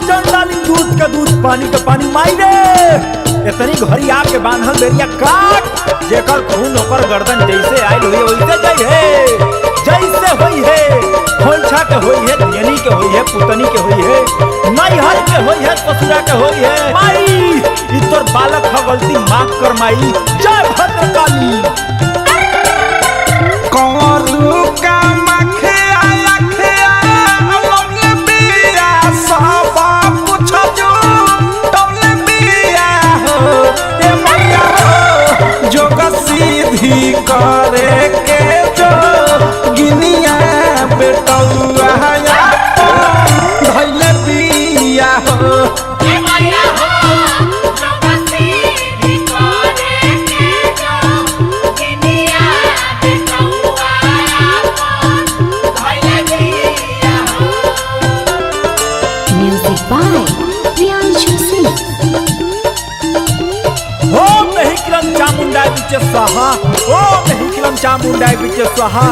जन डाली दूध का दूध पानी का पानी माई रे इतनी घड़ी आके बांधल बेरिया काट जेकर खून ओकर गर्दन जैसे आइल हुई वैसे जाई है जैसे होई है होइछा के होई है दियनी के होई है पुतनी के होई है नैहर के होई है ससुरा के होई है माई ई तोर बालक ह गलती माफ कर माई जय भद्रकाली कौरू का मखिया लखिया लौले बिया सब कुछ जो टौले बिया हो ए मैया हो जोग सीधी करे के जो गिनिया बेटौआ धैले बिया हो ए मैया हो जोग सीधी करे के जो Guinea Music by Priyanshu Singh. ओम महिकलम चामुंडाई बिचे स्वाहा ओम महिकलम चामुंडाई बिचे स्वाहा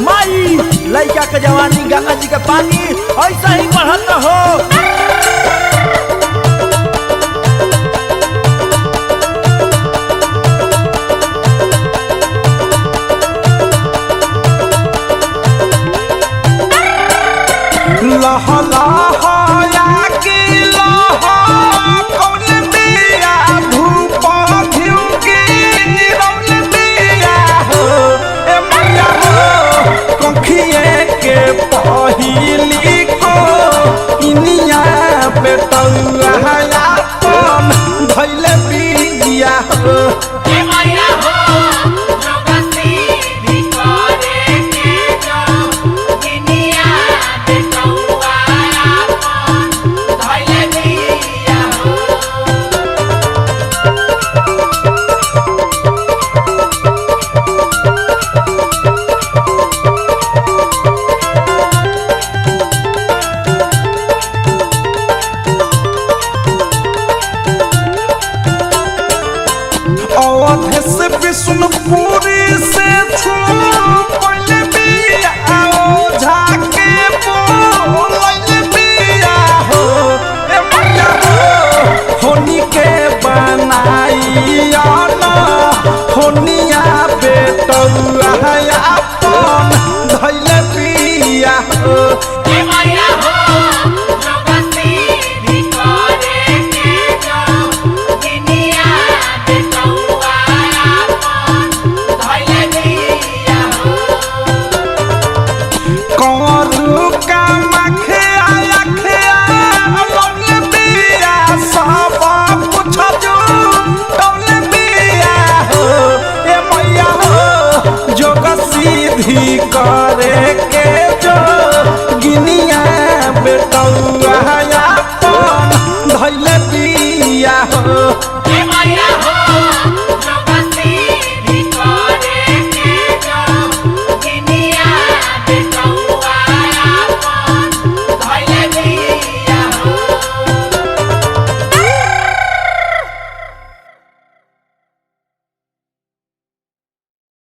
माई लइका के जवानी गंगा जी के पानी ऐसा ही बढ़त हो लह लहया की लह कौन बिया धूप घिउ की रौल बिया हो ए मैया हो कखिए के पहिली को इनिया बेटौआ अपन धैले बिया हो ए मैया हो विष्णुपुरी से पहले बिया ओ झाके बोलले बिया हो ए मैया हो होनी के बनाइया ना होनिया बेटौआ अपन धैले बिया हो ए मैया हो सीधी करे के जो गिनिया बेटौआ